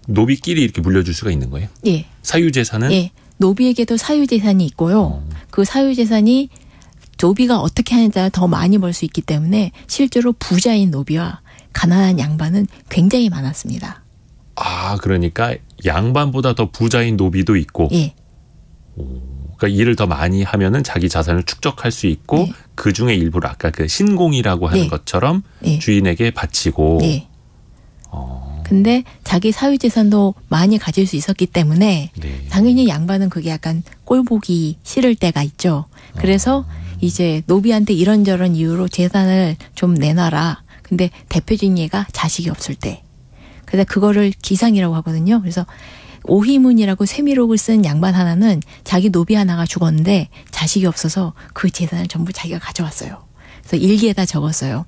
노비끼리 이렇게 물려줄 수가 있는 거예요? 예. 사유재산은? 예. 노비에게도 사유재산이 있고요. 그 사유재산이 노비가 어떻게 하느냐에 따라 더 많이 벌 수 있기 때문에 실제로 부자인 노비와 가난한 양반은 굉장히 많았습니다. 아, 그러니까 양반보다 더 부자인 노비도 있고. 예. 그러니까 일을 더 많이 하면은 자기 자산을 축적할 수 있고 네. 그 중에 일부를 아까 그 신공이라고 하는 네. 것처럼 네. 주인에게 바치고. 네. 근데 자기 사유재산도 많이 가질 수 있었기 때문에 네. 당연히 양반은 그게 약간 꼴보기 싫을 때가 있죠. 그래서 이제 노비한테 이런저런 이유로 재산을 좀 내놔라. 근데 대표적인 예가 자식이 없을 때. 그래서 그거를 기상이라고 하거든요. 그래서 오희문이라고 세미록을 쓴 양반 하나는 자기 노비 하나가 죽었는데 자식이 없어서 그 재산을 전부 자기가 가져왔어요. 그래서 일기에다 적었어요.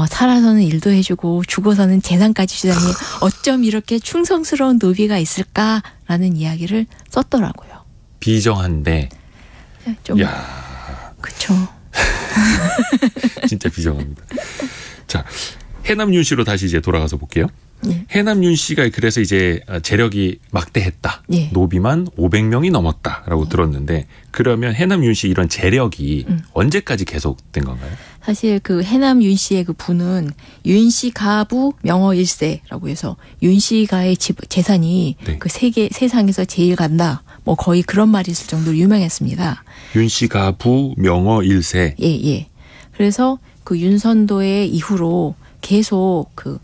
살아서는 일도 해주고 죽어서는 재산까지 주다니 어쩜 이렇게 충성스러운 노비가 있을까라는 이야기를 썼더라고요. 비정한데. 좀 야, 그쵸. 진짜 비정합니다. 자, 해남 윤 씨로 다시 이제 돌아가서 볼게요. 네. 해남 윤 씨가 그래서 이제 재력이 막대했다. 네. 노비만 500명이 넘었다라고 들었는데 그러면 해남 윤 씨 이런 재력이 언제까지 계속된 건가요? 사실 그 해남 윤 씨의 그 부는 윤씨 가부 명어 일세라고 해서 윤 씨가의 재산이 네. 그 세상에서 제일 간다. 뭐 거의 그런 말이 있을 정도로 유명했습니다. 윤 씨가 부 명어 일세. 예. 그래서 그 윤선도의 이후로 계속 그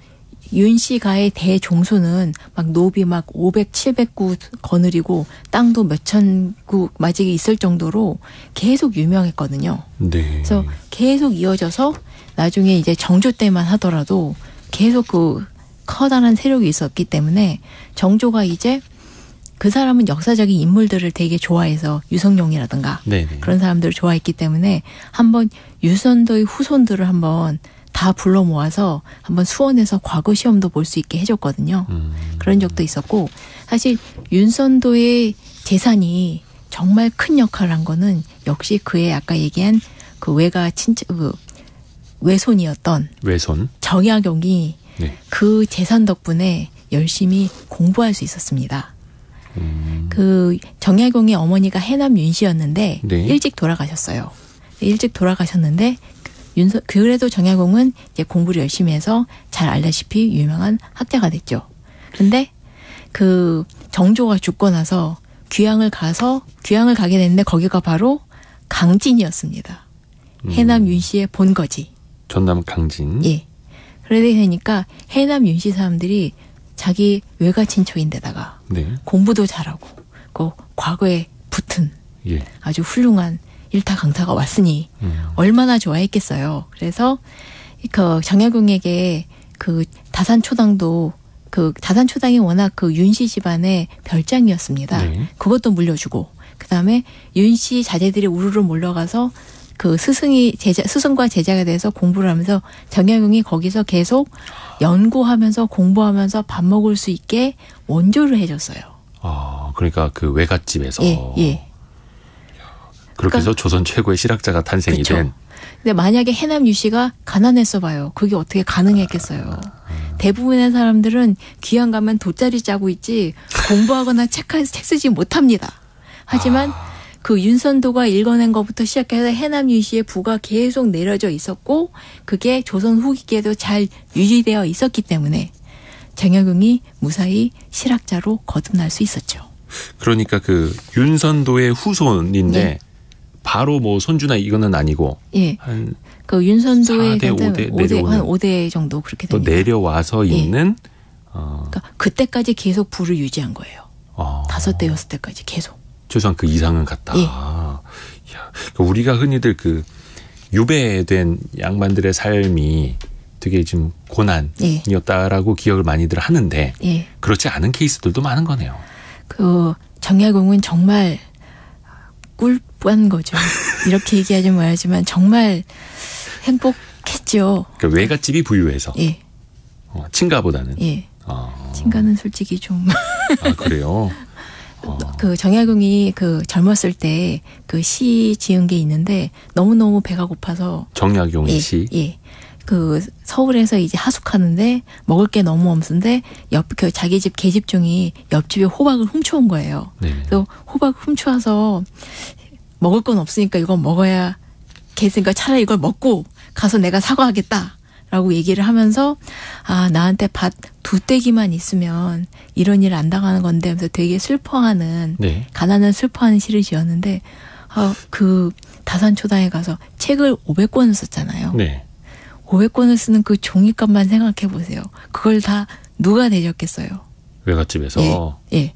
윤씨가의 대종수는 막 노비 막 500, 700구 거느리고 땅도 몇천 구 마직이 있을 정도로 계속 유명했거든요. 네. 그래서 계속 이어져서 나중에 이제 정조 때만 하더라도 계속 그 커다란 세력이 있었기 때문에 정조가 이제 그 사람은 역사적인 인물들을 되게 좋아해서 유성룡이라든가 네네. 그런 사람들을 좋아했기 때문에 한번 유선도의 후손들을 한번 다 불러 모아서 한번 수원에서 과거 시험도 볼 수 있게 해줬거든요. 그런 적도 있었고 사실 윤선도의 재산이 정말 큰 역할을 한 거는 역시 그의 아까 얘기한 그 외손이었던 외손 정약용이 네. 그 재산 덕분에 열심히 공부할 수 있었습니다. 그 정약용의 어머니가 해남 윤씨였는데 네. 일찍 돌아가셨어요. 일찍 돌아가셨는데 그래도 정약용은 이제 공부를 열심히 해서 잘 알다시피 유명한 학자가 됐죠. 근데 그 정조가 죽고 나서 귀향을 가게 됐는데 거기가 바로 강진이었습니다. 해남 윤씨의 본거지. 전남 강진. 예. 그러다 보니까 해남 윤씨 사람들이 자기 외가 친척인데다가 네. 공부도 잘하고 그 과거에 붙은 예. 아주 훌륭한 일타 강사가 왔으니 얼마나 좋아했겠어요. 그래서 그 정약용에게 그 다산초당도 그 다산초당이 워낙 그 윤씨 집안의 별장이었습니다. 네. 그것도 물려주고 그다음에 윤씨 자제들이 우르르 몰려가서 그 스승과 제자가 돼서 공부를 하면서 정약용이 거기서 계속 연구하면서 공부하면서 밥 먹을 수 있게 원조를 해줬어요. 아, 그러니까 그 외갓집에서. 예. 그렇게 해서 조선 최고의 실학자가 탄생이 그쵸. 된. 근데 만약에 해남 유씨가 가난했어 봐요. 그게 어떻게 가능했겠어요. 대부분의 사람들은 귀양 가면 돗자리 짜고 있지 공부하거나 책 쓰지 못합니다. 하지만 그 윤선도가 읽어낸 것부터 시작해서 해남 유씨의 부가 계속 내려져 있었고 그게 조선 후기에도 잘 유지되어 있었기 때문에 정약용이 무사히 실학자로 거듭날 수 있었죠. 그러니까 그 윤선도의 후손인데 네. 바로 뭐 손주나 이거는 아니고 예. 한 그 윤선도의 4대, 5대 한 5대 정도 그렇게 또 됩니다. 내려와서 예. 있는 그러니까 그때까지 계속 부를 유지한 거예요. 5대, 6대까지 계속. 최소한 그 이상은 갔다. 예. 야, 우리가 흔히들 그 유배된 양반들의 삶이 되게 좀 고난이었다라고 기억을 많이들 하는데 예. 그렇지 않은 케이스들도 많은 거네요. 그 정약용은 정말 꿀般 거죠. 이렇게 얘기하지 말지만 정말 행복했죠. 그러니까 외갓집이 부유해서 예. 친가보다는. 예. 친가는 솔직히 좀. 아, 그래요? 그 정약용이 그 젊었을 때 그 시 지은 게 있는데 너무너무 배가 고파서. 정약용의 시. 예. 그 서울에서 이제 하숙하는데 먹을 게 너무 없는데 그 자기 집 계집종이 옆집에 호박을 훔쳐온 거예요. 네. 그래서 호박 훔쳐와서 먹을 건 없으니까 이건 먹어야 겠으니까 차라리 이걸 먹고 가서 내가 사과하겠다라고 얘기를 하면서 아 나한테 밭 2떼기만 있으면 이런 일 안 당하는 건데 하면서 되게 슬퍼하는 네. 가난을 슬퍼하는 시를 지었는데 그 다산초당에 가서 책을 500권을 썼잖아요. 네. 500권을 쓰는 그 종이값만 생각해 보세요. 그걸 다 누가 내줬겠어요? 외갓집에서. 예.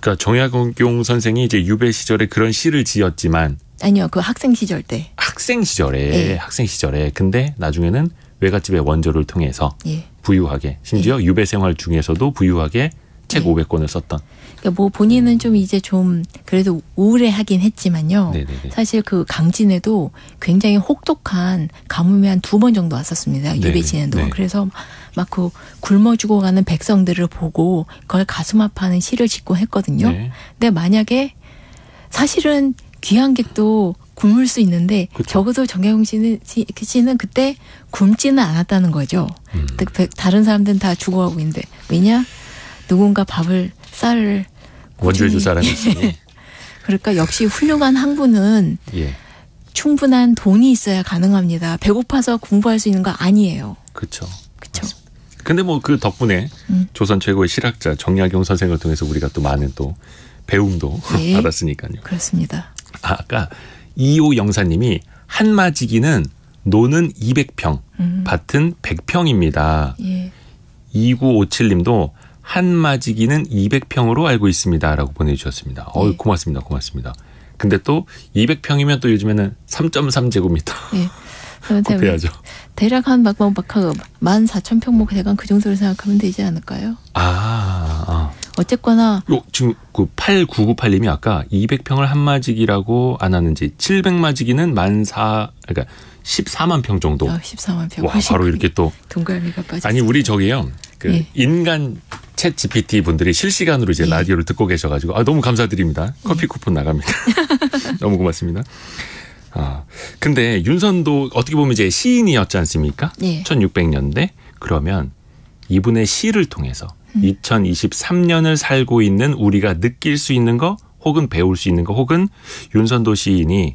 그러니까 정약용 선생이 이제 유배 시절에 그런 시를 지었지만 아니요. 그 학생 시절 때. 학생 시절에 근데 나중에는 외갓집의 원조를 통해서 예. 부유하게 심지어 유배 생활 중에서도 부유하게 책 500권을 썼던. 그러니까 뭐 본인은 좀 이제 좀 그래도 우울해하긴 했지만요. 네네네. 사실 그 강진에도 굉장히 혹독한 가뭄이 한 2번 정도 왔었습니다. 유배 지낸 동안. 네. 그래서 막 그 굶어 죽어가는 백성들을 보고 그걸 가슴 아파하는 시를 짓곤 했거든요. 네. 근데 만약에 사실은 귀향객도 굶을 수 있는데 그쵸. 적어도 정약용 씨는 그때 굶지는 않았다는 거죠. 다른 사람들은 다 죽어가고 있는데 왜냐? 누군가 쌀을 원조해줄 사람이 있으니. 그러니까 역시 훌륭한 항부는 예. 충분한 돈이 있어야 가능합니다. 배고파서 공부할 수 있는 거 아니에요. 그렇죠. 그렇죠. 근데 뭐 그 덕분에 조선 최고의 실학자 정약용 선생을 통해서 우리가 또 많은 또 배움도 네. 받았으니까요. 그렇습니다. 아까 이호 영사님이 한마지기는 노는 200평, 밭은 100평입니다. 예. 2957님도 한마지기는 200평으로 알고 있습니다라고 보내주셨습니다. 네. 고맙습니다. 고맙습니다. 근데 또 200평이면 또 요즘에는 3.3제곱미터. 네. 해야죠. 대략 한 14,000평 대강 그 정도로 생각하면 되지 않을까요? 어쨌거나 지금 그 8998님이 아까 200평을 한마지기라고 안 하는지 700마지기는 그러니까 14만 평 정도. 14만 평. 와, 바로 이렇게 또 동그라미가 빠졌어요. 아니 우리 저기요. 예. 인간 챗 GPT 분들이 실시간으로 이제 라디오를 듣고 계셔가지고 너무 감사드립니다. 커피 쿠폰 나갑니다. 너무 고맙습니다. 근데 윤선도 어떻게 보면 이제 시인이었지 않습니까? 예. 1600년대. 그러면 이분의 시를 통해서 2023년을 살고 있는 우리가 느낄 수 있는 거 혹은 배울 수 있는 거 혹은 윤선도 시인이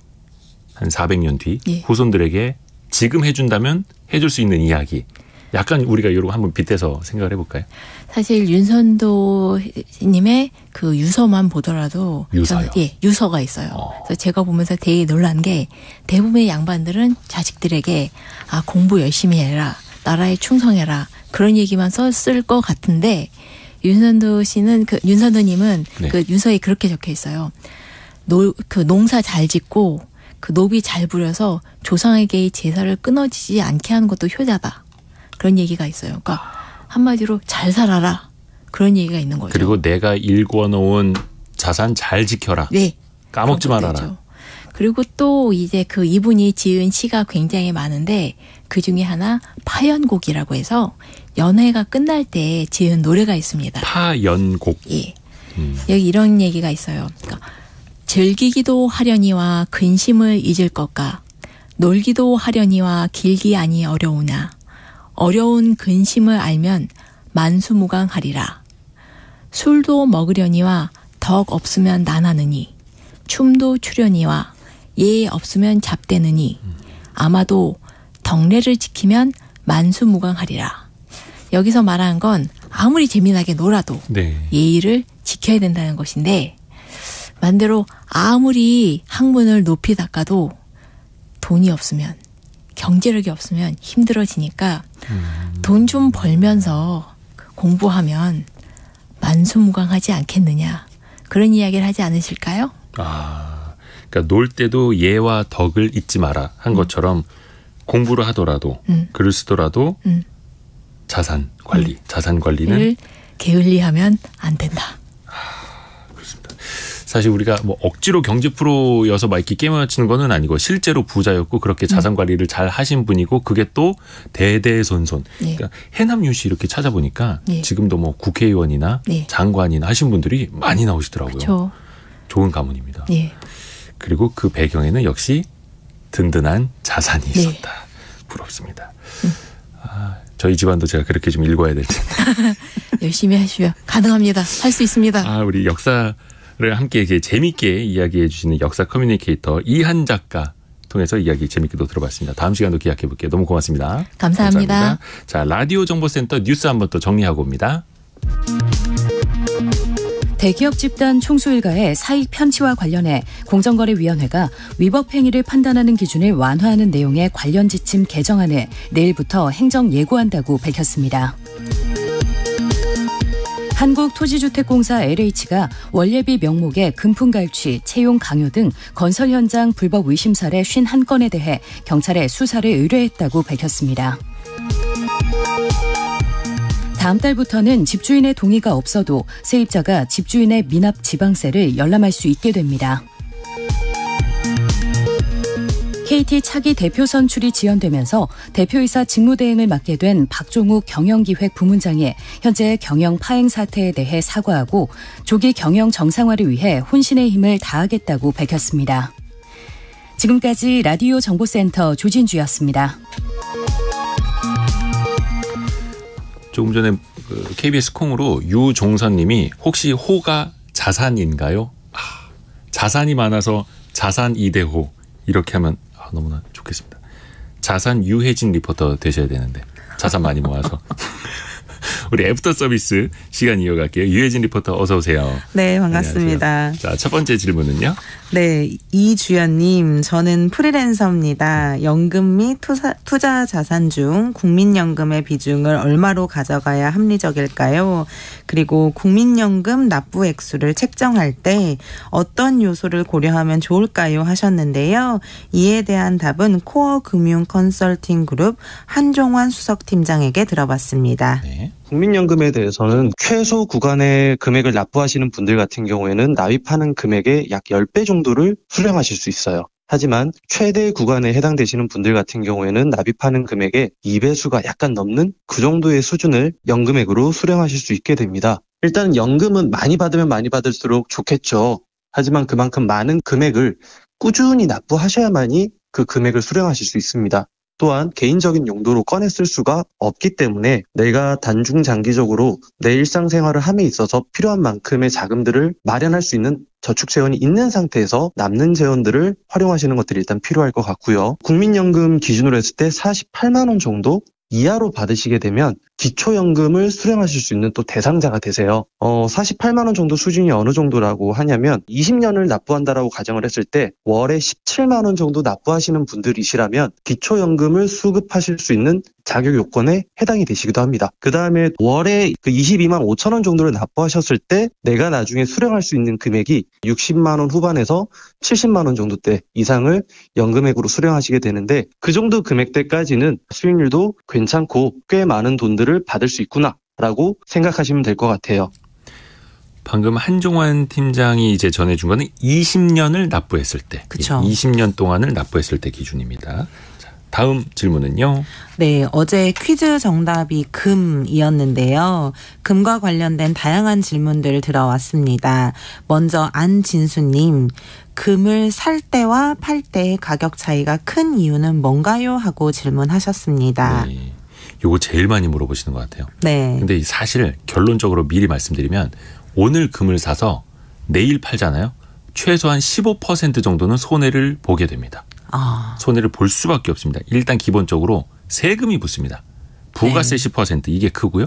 한 400년 뒤 예. 후손들에게 지금 해준다면 해줄 수 있는 이야기. 약간 우리가 이런 거 한번 빗대서 생각을 해볼까요? 사실 윤선도 님의 그 유서만 보더라도 유서요? 유서가 있어요. 그래서 제가 보면서 되게 놀란 게 대부분의 양반들은 자식들에게 공부 열심히 해라. 나라에 충성해라. 그런 얘기만 썼을 것 같은데 윤선도 님은 네. 그 유서에 그렇게 적혀 있어요. 그 농사 잘 짓고 그 노비 잘 부려서 조상에게의 제사를 끊어지지 않게 하는 것도 효자다. 그런 얘기가 있어요. 그러니까 한마디로 잘 살아라. 그런 얘기가 있는 거죠. 그리고 내가 일궈놓은 자산 잘 지켜라. 네. 까먹지 말아라. 되죠. 그리고 또 이제 그 이분이 지은 시가 굉장히 많은데 그 중에 하나 파연곡이라고 해서 연회가 끝날 때 지은 노래가 있습니다. 파연곡. 예. 여기 이런 얘기가 있어요. 그러니까 즐기기도 하려니와 근심을 잊을 것과 놀기도 하려니와 길기 아니 어려우나 어려운 근심을 알면 만수무강하리라. 술도 먹으려니와 덕 없으면 난하느니 춤도 추려니와 예 없으면 잡되느니 아마도 덕례를 지키면 만수무강하리라. 여기서 말하는 건 아무리 재미나게 놀아도 네. 예의를 지켜야 된다는 것인데 반대로 아무리 학문을 높이 닦아도 돈이 없으면 경제력이 없으면 힘들어지니까 돈 좀 벌면서 공부하면 만수무강하지 않겠느냐. 그런 이야기를 하지 않으실까요? 그러니까 놀 때도 예와 덕을 잊지 마라 한 것처럼 공부를 하더라도 글을 쓰더라도 자산 관리, 자산 관리는 게을리하면 안 된다. 그렇습니다. 사실 우리가 뭐 억지로 경제 프로여서 막 이렇게 깨맞추는 거는 아니고 실제로 부자였고 그렇게 자산 관리를 잘 하신 분이고 그게 또 대대손손. 예. 그러니까 해남 윤씨 이렇게 찾아보니까 예. 지금도 뭐 국회의원이나 예. 장관이나 하신 분들이 많이 나오시더라고요. 그렇죠. 좋은 가문입니다. 예. 그리고 그 배경에는 역시 든든한 자산이 있었다. 부럽습니다. 저희 집안도 제가 그렇게 좀 읽어야 될 텐데. 열심히 하시면 가능합니다. 할 수 있습니다. 우리 역사를 함께 이제 재밌게 이야기해 주시는 역사 커뮤니케이터 이한 작가 통해서 이야기 재밌게 또 들어봤습니다. 다음 시간도 기약해 볼게요. 너무 고맙습니다. 감사합니다. 자, 라디오 정보센터 뉴스 한번 또 정리하고 옵니다. 대기업 집단 총수 일가의 사익 편취와 관련해 공정거래위원회가 위법 행위를 판단하는 기준을 완화하는 내용의 관련 지침 개정안을 내일부터 행정 예고한다고 밝혔습니다. 한국토지주택공사 LH가 원예비 명목의 금품갈취, 채용 강요 등 건설 현장 불법 의심 사례 51건에 대해 경찰에 수사를 의뢰했다고 밝혔습니다. 다음 달부터는 집주인의 동의가 없어도 세입자가 집주인의 미납 지방세를 열람할 수 있게 됩니다. KT 차기 대표 선출이 지연되면서 대표이사 직무대행을 맡게 된 박종욱 경영기획 부문장이 현재 경영 파행 사태에 대해 사과하고 조기 경영 정상화를 위해 혼신의 힘을 다하겠다고 밝혔습니다. 지금까지 라디오 정보센터 조진주였습니다. 조금 전에 KBS 콩으로 유종선 님이 혹시 호가 자산인가요? 자산이 많아서 자산 이대호 이렇게 하면 너무나 좋겠습니다. 자산 유해진 리포터 되셔야 되는데 자산 많이 모아서 우리 애프터 서비스 시간 이어갈게요. 유혜진 리포터 어서 오세요. 네, 반갑습니다. 안녕하세요. 자, 첫 번째 질문은요. 네, 이주연님, 저는 프리랜서입니다. 연금 및 투자 자산 중 국민연금의 비중을 얼마로 가져가야 합리적일까요? 그리고 국민연금 납부 액수를 책정할 때 어떤 요소를 고려하면 좋을까요? 하셨는데요. 이에 대한 답은 코어 금융 컨설팅 그룹 한종환 수석팀장에게 들어봤습니다. 네. 국민연금에 대해서는 최소 구간의 금액을 납부하시는 분들 같은 경우에는 납입하는 금액의 약 10배 정도를 수령하실 수 있어요. 하지만 최대 구간에 해당되시는 분들 같은 경우에는 납입하는 금액의 2배수가 약간 넘는 그 정도의 수준을 연금액으로 수령하실 수 있게 됩니다. 일단 연금은 많이 받으면 많이 받을수록 좋겠죠. 하지만 그만큼 많은 금액을 꾸준히 납부하셔야만이 그 금액을 수령하실 수 있습니다. 또한 개인적인 용도로 꺼내 쓸 수가 없기 때문에 내가 단중 장기적으로 내 일상생활을 함에 있어서 필요한 만큼의 자금들을 마련할 수 있는 저축 재원이 있는 상태에서 남는 재원들을 활용하시는 것들이 일단 필요할 것 같고요. 국민연금 기준으로 했을 때 48만 원 정도 이하로 받으시게 되면 기초연금을 수령하실 수 있는 또 대상자가 되세요. 48만 원 정도 수준이 어느 정도라고 하냐면 20년을 납부한다라고 가정을 했을 때 월에 17만 원 정도 납부하시는 분들이시라면 기초연금을 수급하실 수 있는 자격 요건에 해당이 되시기도 합니다. 그 다음에 월에 22만 5천 원 정도를 납부하셨을 때 내가 나중에 수령할 수 있는 금액이 60만 원 후반에서 70만 원 정도대 이상을 연금액으로 수령하시게 되는데 그 정도 금액대까지는 수익률도 괜찮고 꽤 많은 돈들을 받을 수 있구나라고 생각하시면 될 것 같아요. 방금 한종환 팀장이 이제 전해준 거는 20년을 납부했을 때, 그쵸. 20년 동안을 납부했을 때 기준입니다. 자, 다음 질문은요. 네, 어제 퀴즈 정답이 금이었는데요. 금과 관련된 다양한 질문들 들어왔습니다. 먼저 안진수님, 금을 살 때와 팔 때의 가격 차이가 큰 이유는 뭔가요? 하고 질문하셨습니다. 네. 요거 제일 많이 물어보시는 것 같아요. 네. 근데 사실 결론적으로 미리 말씀드리면 오늘 금을 사서 내일 팔잖아요. 최소한 15% 정도는 손해를 보게 됩니다. 손해를 볼 수밖에 없습니다. 일단 기본적으로 세금이 붙습니다. 부가세 네. 10% 이게 크고요.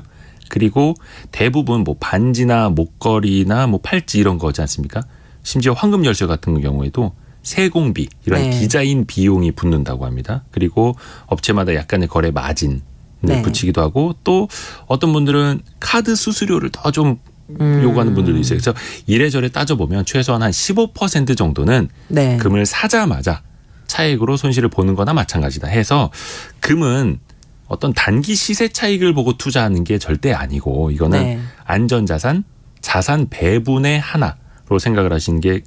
그리고 대부분 뭐 반지나 목걸이나 뭐 팔찌 이런 거지 않습니까? 심지어 황금 열쇠 같은 경우에도 세공비 이런 네. 디자인 비용이 붙는다고 합니다. 그리고 업체마다 약간의 거래 마진 네. 붙이기도 하고 또 어떤 분들은 카드 수수료를 더 좀 요구하는 분들도 있어요. 그래서 이래저래 따져보면 최소한 한 15% 정도는 네. 금을 사자마자 차익으로 손실을 보는 거나 마찬가지다 해서 금은 어떤 단기 시세 차익을 보고 투자하는 게 절대 아니고 이거는 네. 안전자산, 자산 배분의 하나로 생각을 하시는 게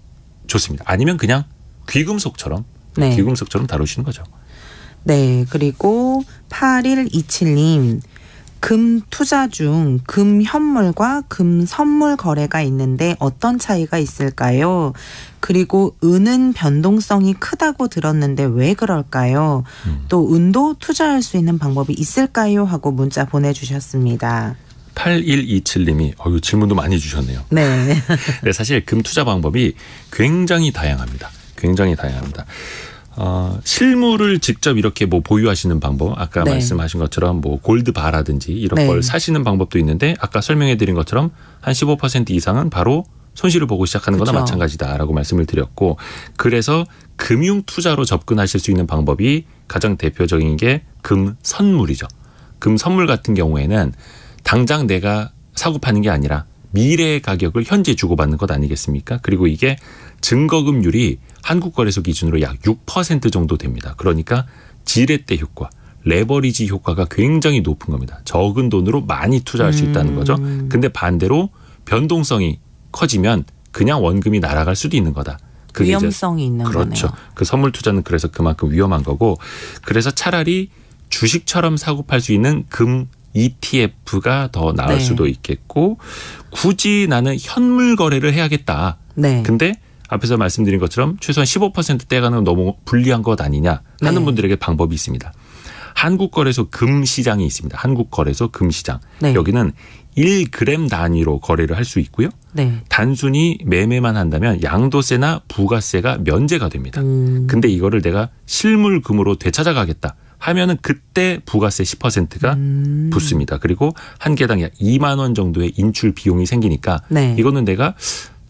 좋습니다. 아니면 그냥 귀금속처럼 네. 귀금속처럼 다루시는 거죠. 네, 그리고 8127님. 금 투자 중 금 현물과 금 선물 거래가 있는데 어떤 차이가 있을까요? 그리고 은은 변동성이 크다고 들었는데 왜 그럴까요? 또 은도 투자할 수 있는 방법이 있을까요? 하고 문자 보내주셨습니다. 8127님이 질문도 많이 주셨네요. 네. 사실 금 투자 방법이 굉장히 다양합니다. 굉장히 다양합니다. 실물을 직접 이렇게 뭐 보유하시는 방법, 아까 네. 말씀하신 것처럼 뭐 골드바라든지 이런 네. 걸 사시는 방법도 있는데 아까 설명해드린 것처럼 한 15% 이상은 바로 손실을 보고 시작하는 거나 그렇죠. 마찬가지다라고 말씀을 드렸고 그래서 금융 투자로 접근하실 수 있는 방법이 가장 대표적인 게 금 선물이죠. 금 선물 같은 경우에는 당장 내가 사고 파는 게 아니라 미래의 가격을 현재 주고받는 것 아니겠습니까? 그리고 이게 증거금률이 한국거래소 기준으로 약 6% 정도 됩니다. 그러니까 지렛대 효과, 레버리지 효과가 굉장히 높은 겁니다. 적은 돈으로 많이 투자할 수 있다는 거죠. 근데 반대로 변동성이 커지면 그냥 원금이 날아갈 수도 있는 거다. 그게 위험성이 있는 그렇죠. 거네요. 그 선물 투자는 그래서 그만큼 위험한 거고 그래서 차라리 주식처럼 사고 팔 수 있는 금 ETF가 더 나을 네. 수도 수도 있겠고 굳이 나는 현물 거래를 해야겠다. 네. 근데 앞에서 말씀드린 것처럼 최소한 15% 떼가는 건 너무 불리한 것 아니냐 하는 네. 분들에게 방법이 있습니다. 한국거래소 금시장이 있습니다. 한국거래소 금시장. 네. 여기는 1g 단위로 거래를 할 수 있고요. 네. 단순히 매매만 한다면 양도세나 부가세가 면제가 됩니다. 근데 이거를 내가 실물금으로 되찾아가겠다 하면은 그때 부가세 10%가 붙습니다. 그리고 한 개당 약 2만 원 정도의 인출 비용이 생기니까 네. 이거는 내가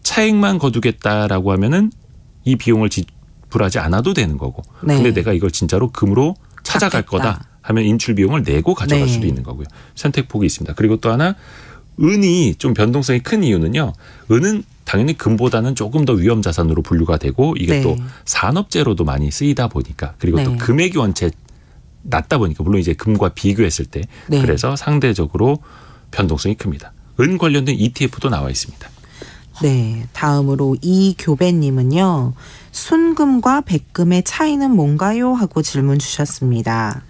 차익만 거두겠다라고 하면은 이 비용을 지불하지 않아도 되는 거고. 네. 근데 내가 이걸 진짜로 금으로 찾아갈 갚겠다. 거다 하면 인출 비용을 내고 가져갈 네. 수도 있는 거고요. 선택폭이 있습니다. 그리고 또 하나 은이 좀 변동성이 큰 이유는요. 은은 당연히 금보다는 조금 더 위험 자산으로 분류가 되고 이게 네. 또 산업재로도 많이 쓰이다 보니까 그리고 네. 또 금액이 원체 낮다 보니까 물론 이제 금과 비교했을 때 네. 그래서 상대적으로 변동성이 큽니다. 은 관련된 ETF도 나와 있습니다. 네. 다음으로 이교배님은요. 순금과 백금의 차이는 뭔가요? 하고 질문 주셨습니다.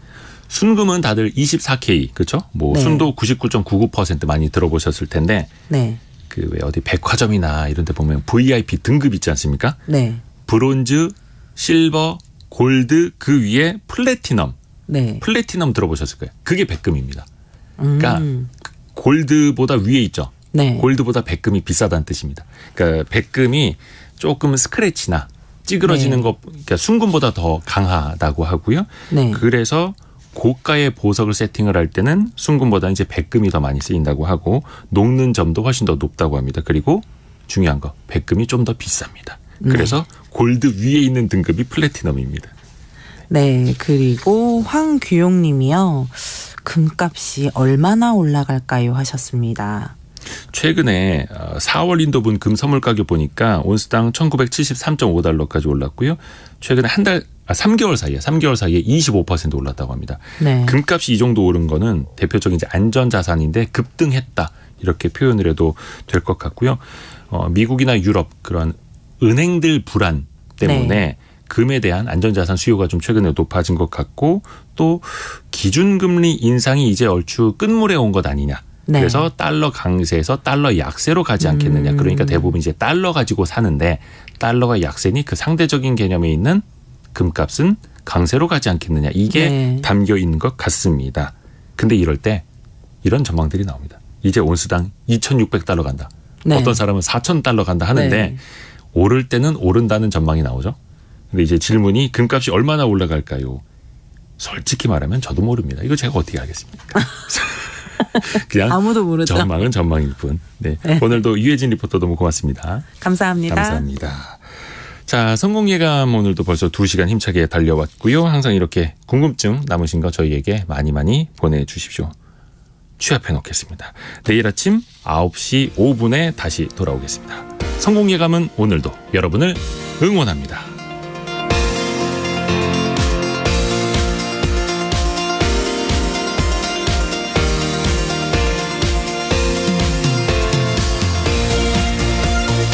순금은 다들 24K 그렇죠? 뭐 네. 순도 99.99% 많이 들어보셨을 텐데 네. 그 왜 어디 백화점이나 이런 데 보면 VIP 등급 있지 않습니까? 네. 브론즈, 실버, 골드 그 위에 플래티넘. 네. 플래티넘 들어보셨을 거예요. 그게 백금입니다. 그러니까 음. 골드보다 위에 있죠. 네. 골드보다 백금이 비싸다는 뜻입니다. 그러니까 백금이 조금 스크래치나 찌그러지는 네. 것, 그러니까 순금보다 더 강하다고 하고요. 네. 그래서 고가의 보석을 세팅을 할 때는 순금보다는 이제 백금이 더 많이 쓰인다고 하고 녹는 점도 훨씬 더 높다고 합니다. 그리고 중요한 거 백금이 좀 더 비쌉니다. 그래서 골드 위에 있는 등급이 플래티넘입니다. 네. 그리고 황규용 님이요. 금값이 얼마나 올라갈까요? 하셨습니다. 최근에 4월 인도분 금 선물 가격 보니까 온스당 1973.5달러까지 올랐고요. 최근에 3개월 사이에 25% 올랐다고 합니다. 네. 금값이 이 정도 오른 거는 대표적인 이제 안전자산인데 급등했다. 이렇게 표현을 해도 될 것 같고요. 미국이나 유럽 그런 은행들 불안 때문에 네. 금에 대한 안전자산 수요가 좀 최근에 높아진 것 같고 또 기준금리 인상이 이제 얼추 끝물에 온 것 아니냐. 네. 그래서 달러 강세에서 달러 약세로 가지 않겠느냐. 그러니까 대부분 이제 달러 가지고 사는데 달러가 약세니 그 상대적인 개념에 있는 금값은 강세로 가지 않겠느냐. 이게 네. 담겨 있는 것 같습니다. 근데 이럴 때 이런 전망들이 나옵니다. 이제 온스당 2,600달러 간다. 네. 어떤 사람은 4,000달러 간다 하는데 네. 오를 때는 오른다는 전망이 나오죠. 근데 이제 질문이 금값이 얼마나 올라갈까요? 솔직히 말하면 저도 모릅니다. 이거 제가 어떻게 알겠습니까? 그냥 아무도 모르죠. 전망은 전망일 뿐. 네. 네. 오늘도 유해진 리포터 너무 고맙습니다. 감사합니다. 감사합니다. 자, 성공예감 오늘도 벌써 2시간 힘차게 달려왔고요. 항상 이렇게 궁금증 남으신 거 저희에게 많이 보내주십시오. 취합해 놓겠습니다. 내일 아침 9시 5분에 다시 돌아오겠습니다. 성공예감은 오늘도 여러분을 응원합니다.